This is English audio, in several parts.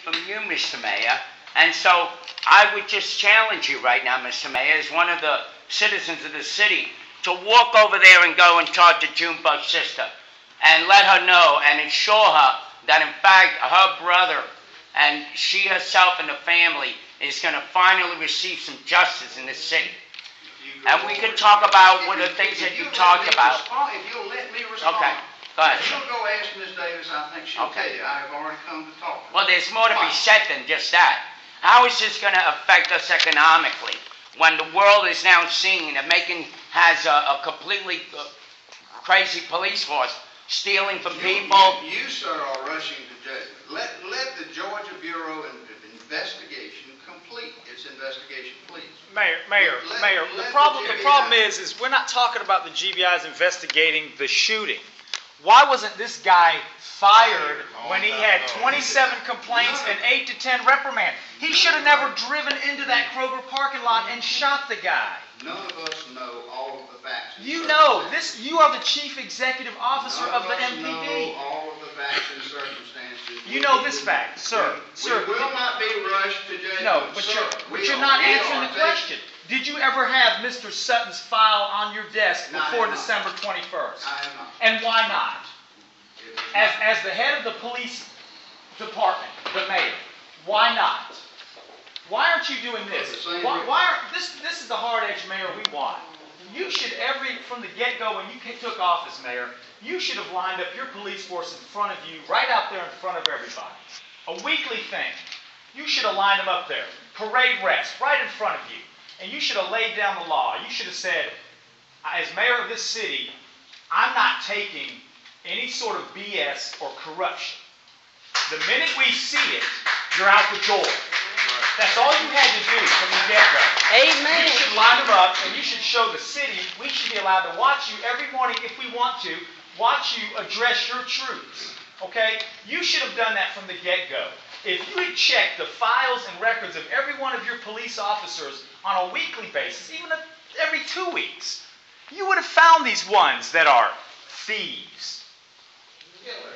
from you, Mr. Mayor. And so I would just challenge you right now, Mr. Mayor, as one of the citizens of the city, to walk over there and go and talk to Junebug's sister and let her know and assure her that, in fact, her brother and she herself and the family is going to finally receive some justice in this city. And we can talk about what the things that you talked about. If you'll let me respond. Okay, go ahead. If you'll go ask Ms. Davis, I think she'll tell you. I have already come to talk to her. Well, there's more to be said than just that. How is this going to affect us economically when the world is now seeing that Macon has a completely crazy police force stealing from people? You, sir, are rushing to judgment. Let the Georgia Bureau of Investigation complete its investigation, please. Mayor, the problem is we're not talking about the GBI's investigating the shooting. Why wasn't this guy fired when he had 27 complaints and 8 to 10 reprimands? He should have never driven into that Kroger parking lot and shot the guy. None of us know all of the facts. You know this. You are the chief executive officer of the MPD. Know all of the facts and circumstances. You know this fact, sir. We will not be rushed to judgment. No, but you're not answering the question. Did you ever have Mr. Sutton's file on your desk before December 21st? I have not. And why not? As the head of the police department, the mayor, why not? Why aren't you doing this? This is the hard-edged mayor we want. You should from the get-go when you took office, Mayor, you should have lined up your police force in front of you, right out there in front of everybody. A weekly thing. You should have lined them up there. Parade rest, right in front of you. And you should have laid down the law. You should have said, as mayor of this city, I'm not taking any sort of BS or corruption. The minute we see it, you're out the door. That's all you had to do from the get-go. Amen. You should line them up, and you should show the city. We should be allowed to watch you every morning if we want to. Watch you address your troops. Okay? You should have done that from the get-go. If you had checked the files and records of every one of your police officers on a weekly basis, even every 2 weeks, you would have found these ones that are thieves,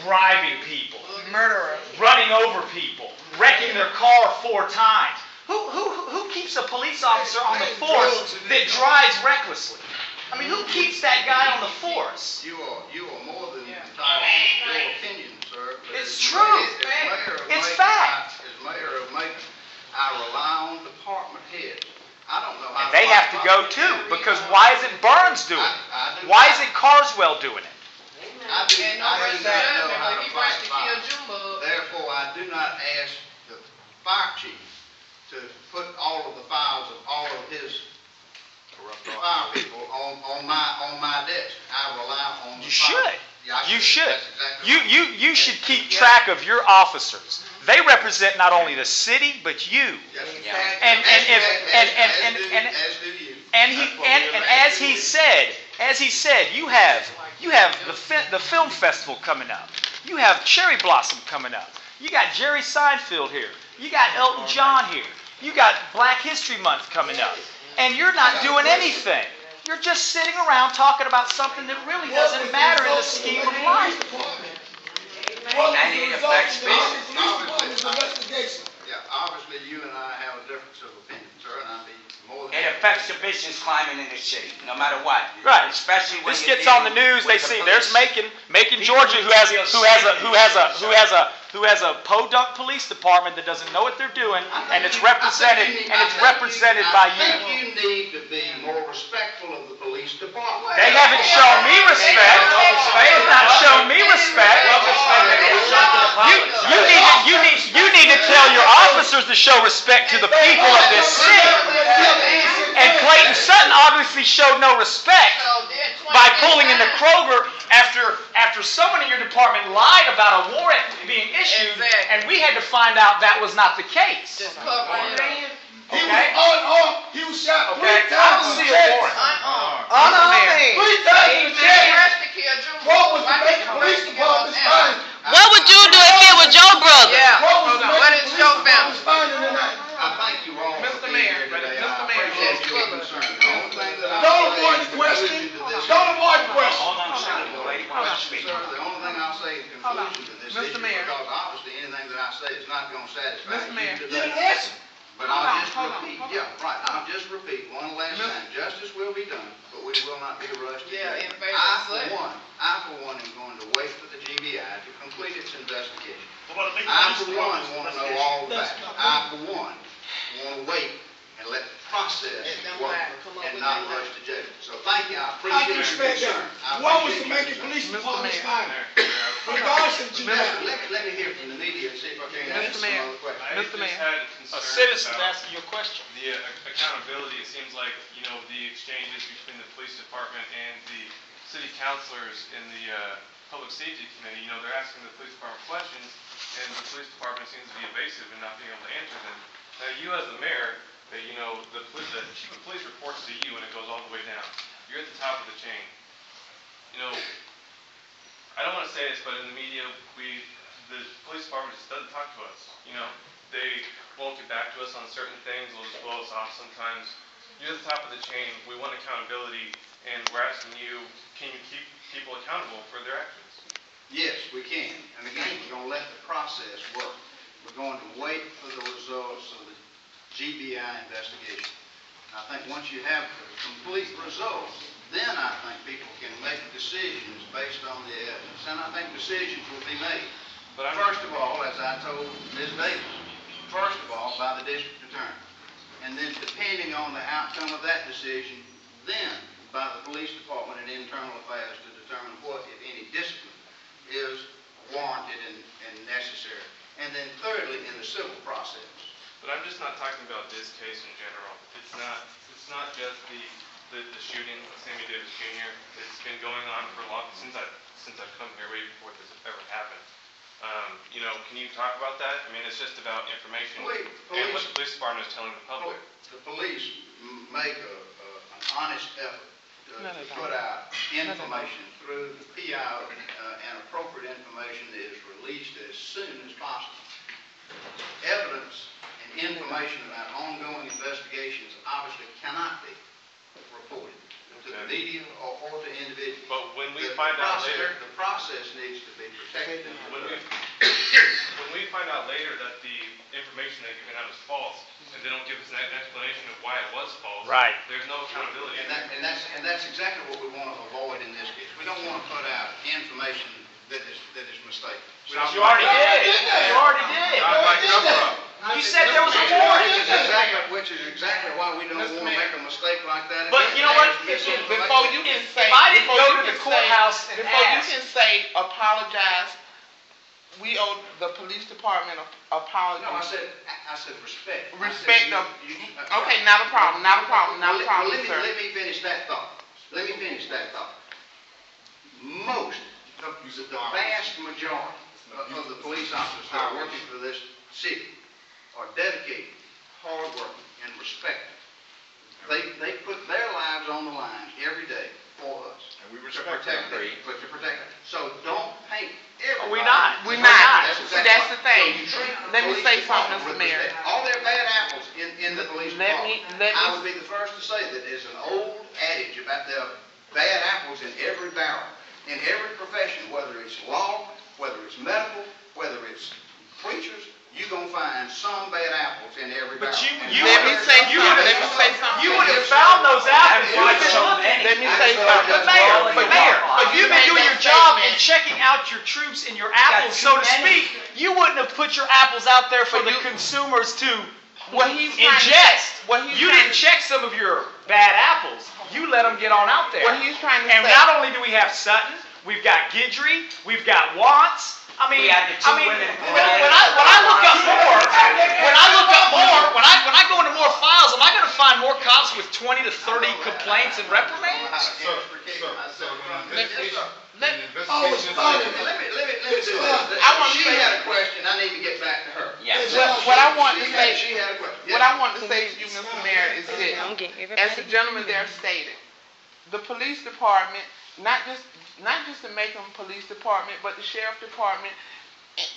bribing people, Murderer, running over people, wrecking their car 4 times. Who keeps a police officer on the force that drives recklessly? I mean, who keeps that guy on the force? You are more than entitled to your opinion, sir. It's true. It's fact. As mayor of Macon, I rely on department heads. I don't know how. And they have to go too, because why isn't Burns doing it? Why isn't Carswell doing it? I do not know how to fight fire. Therefore, I do not ask the fire chief to put all of the files of all of his fire people on my desk. I rely on the fire. You should. You should keep track of your officers. They represent not only the city but you. And as he said, you have the film festival coming up. You have Cherry Blossom coming up. You got Jerry Seinfeld here. You got Elton John here. You got Black History Month coming up. And you're not doing anything. You're just sitting around talking about something that really doesn't matter in the scheme of life. And it affects business. Yeah, obviously you and I have a difference of opinion, sir, and I'd be more than. It affects the business climate in the city, no matter what. Right. Especially when this gets on the news. They see there's Macon, Georgia, who has a podunk police department that doesn't know what they're doing, and it's represented by you. I think you need to be more respectful of the police department. They haven't shown me respect. They have not shown me respect. You need to tell your officers to show respect to the people of this city. And Clayton Sutton obviously showed no respect by pulling into Kroger after someone in your department lied about a warrant being issued, and we had to find out that was not the case. Okay? He was shot 3 I times. don't see a warrant. 3 times in the chest. What was the Macon Police Department's finding? what would you do if it was your brother? What is your family finding tonight? I thank you all for being here today. I appreciate your concern. The only thing that Don't avoid the question. Don't avoid the question. Hold on a second. The lady wants to speak. Sir, the only thing I'll say in conclusion to this issue, because obviously anything that I I say is not gonna satisfy Mr. you Mayor. today. But Hold I'll on, just hold on, repeat, hold on. yeah, right, I'll just repeat one last time. Justice will be done, but we will not be rushed to Yeah, jail. in favor of select. I for one am going to wait for the GBI to complete its investigation. Well, I for one want to know all the facts. I for one want to wait and let the process Let them work come up and with not their rush to jail. So thank you, I I appreciate can your respect concern. that. What was the Macon concern. Police Mr. Department's Mayor. finding? Regardless of the Let me hear from the media and see if I can answer Mr. some Mayor. other questions. I Mr. just Mayor. had A concerns citizen's about asking you a question. the accountability. It seems like, the exchanges between the police department and the city councilors in the public safety committee, they're asking the police department questions, and the police department seems to be evasive in not being able to answer them. Now, you as the mayor, the chief of police reports to you, and it goes all the way down. You're at the top of the chain. I don't want to say this, but in the media, the police department just doesn't talk to us. They won't get back to us on certain things. They'll just blow us off sometimes. You're at the top of the chain. We want accountability, and we're asking you, can you keep people accountable for their actions? Yes, we can. And again, we're going to let the process work. We're going to wait for the results of the GBI investigation. I think once you have the complete results, then I think people can make decisions based on the evidence. And I think decisions will be made. But First of all, as I told Ms. Davis, first of all, by the district attorney. And then depending on the outcome of that decision, then by the police department and internal affairs to determine what, if any, discipline is warranted and necessary. And then thirdly, in the civil process. But I'm just not talking about this case in general. It's not just the shooting of Sammy Davis Jr. It's been going on for long since I've come here, way before this ever happened. Can you talk about that? I mean, it's just about information and what the police department is telling the public. The police make an honest effort to put out information through the PIO and appropriate information that is released as soon as possible. Evidence and information about ongoing investigations obviously cannot be reported to the media or to individuals. But when we find out later, the process needs to be protected. when we find out later that the information they've given out is false, and they don't give us an explanation of why it was false, Right. there's no accountability. And that's exactly what we want to avoid in this case. We don't want to put out information that is mistaken. You already did. You already did. You said there was a warrant. Which is exactly why we don't want to make a mistake like that. But you know what? Before you can say, If I didn't before go you to the can courthouse and before you ask, can say apologize, we owe the police department an apology. No, I said respect. Respect them. Okay, not a problem, sir. Let me finish that thought. Most, the vast majority of the police officers that are working for this city are dedicated, hardworking, and respected. They put their lives on the line every day for us. And we To respect protect them. them. To protect them. So don't paint everybody. We're not. We're We're not. not. See, that's the thing. So you treat the Let me police say something, department Mr. with Mayor. respect. All their bad apples in the police department. I would be the first to say that there's an old adage about there are bad apples in every barrel, in every profession, whether it's law, whether it's medical, whether it's preachers. You're going to find some bad apples in every barrel. Let me say something. You would have found those apples. You would have been looking. Let me say something. But Mayor, if you've been doing your job and checking out your troops and your apples, so to speak, you wouldn't have put your apples out there for the consumers to ingest. You didn't check some of your bad apples. You let them get on out there. What he's trying to And say. not only do we have Sutton, we've got Guidry, we've got Watts. I mean, when I look up more, when I go into more files, am I going to find more cops with 20 to 30 complaints and reprimands? Let me do this. She had a question. I need to get back to her. What I want to say, She had a question. what I want to say to you, Mr. Mayor, is this. As the gentleman there stated, the police department, not just the Macon Police Department, but the Sheriff Department,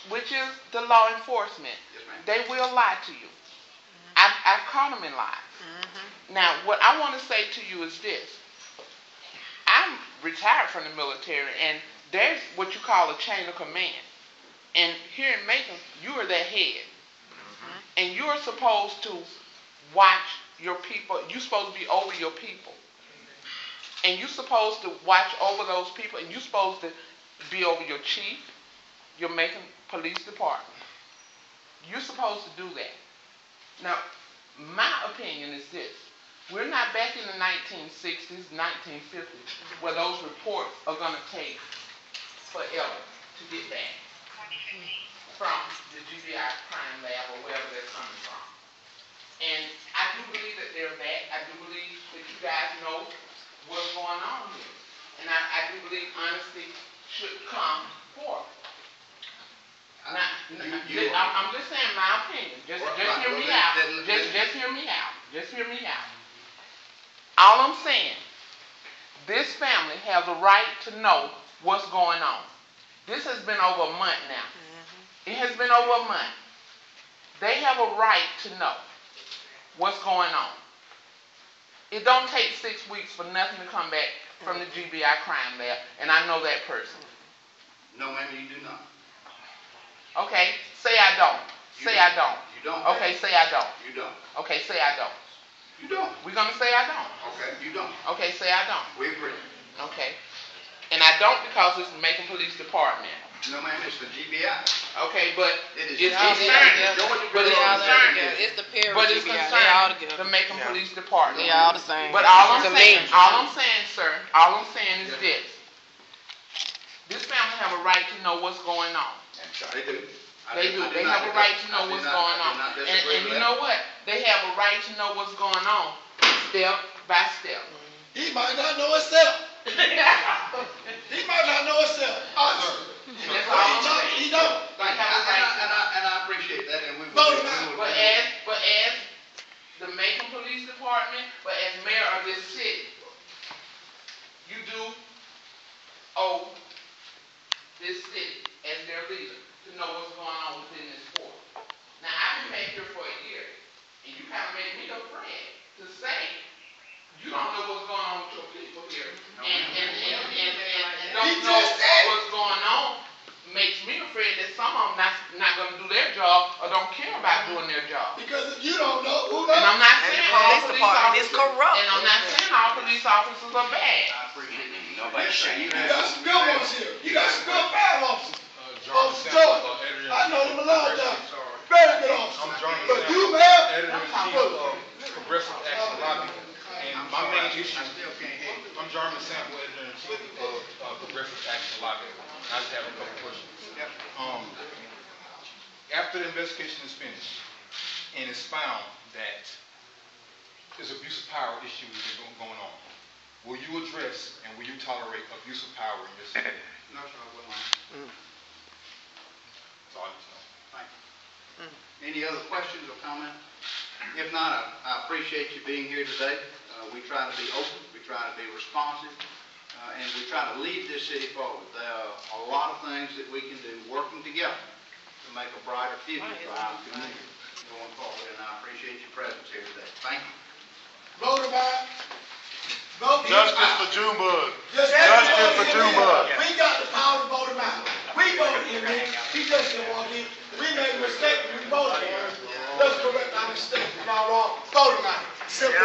which is the law enforcement, Yes, ma'am. they will lie to you. I've caught them in lies. Now, what I want to say to you is this. I'm retired from the military, and there's what you call a chain of command. And here in Macon, you are that head. And you're supposed to watch your people. You're supposed to be over your people. And you're supposed to watch over those people. And you're supposed to be over your chief, your Macon Police Department. You're supposed to do that. Now, my opinion is this. We're not back in the 1960s, 1950s, where those reports are going to take forever to get back from the GBI crime lab or wherever they're coming from. And I do believe that they're back. I do believe that you guys know what's going on here. And I do believe honesty should come forth. Now, I'm just saying my opinion. Just hear me out. Just hear me out. Just hear me out. All I'm saying, this family has a right to know what's going on. This has been over a month now. It has been over a month. They have a right to know what's going on. It don't take 6 weeks for nothing to come back from the GBI crime lab, and I know that person. No, ma'am, you do not. Okay, say I don't. I don't. You don't. Okay, say I don't. You don't. Okay, say I don't. You don't. We're going to say I don't. Okay, you don't. Okay, say I don't. We agree. Okay. And I don't because it's the Macon Police Department. No, ma'am, it's the GBI. Okay, but It is it's concerning. It's concerning the Macon Police Department. They all the same. But all I'm saying, sir, all I'm saying is this. This family have a right to know what's going on. They do. They do. They have a right to know what's going on. And you know what? They have a right to know what's going on step by step. He might not know himself. He might not know himself. That's all I'm saying. He don't. And I appreciate that, and we will. But as the Macon Police Department, but as mayor of this city, you do owe this city as their leader to know what's going on within this court. Now, I've been back here for a year, and you kind of made me afraid to say you don't know what's going on with your people here, and don't know what's going on. Makes me afraid that some of them not going to do their job or don't care about doing their job. Because if you don't know, who knows? And I'm not saying all police officers corrupt. And I'm not saying all police officers are bad. I appreciate it. Nobody's saying You got some good ones here. You got some good bad officers. Officer George, I know them a long time. Very good officer. But you, man, Editor-in-Chief of Progressive Action Lobby. And my main issue, I'm Jarman Sample, Editor-in-Chief of Progressive Action Lobby. I just have a couple questions. After the investigation is finished and it's found that there's abuse of power issues going on, will you address and will you tolerate abuse of power in your city? No, sir, I will not. That's all I need to know. Thank you. Any other questions or comments? If not, I appreciate you being here today. We try to be open, we try to be responsive, and we try to lead this city forward. There are a lot of things that we can do working together to make a brighter future for our community going forward, and I appreciate your presence here today. Thank you. vote him out. Vote him Justice out. for Junebug. Justice for Junebug. We got the power to vote him out. We voted him in. He just didn't want in. We made a mistake and we voted for him. Let's correct our mistake. If I'm wrong, vote him out. Simple.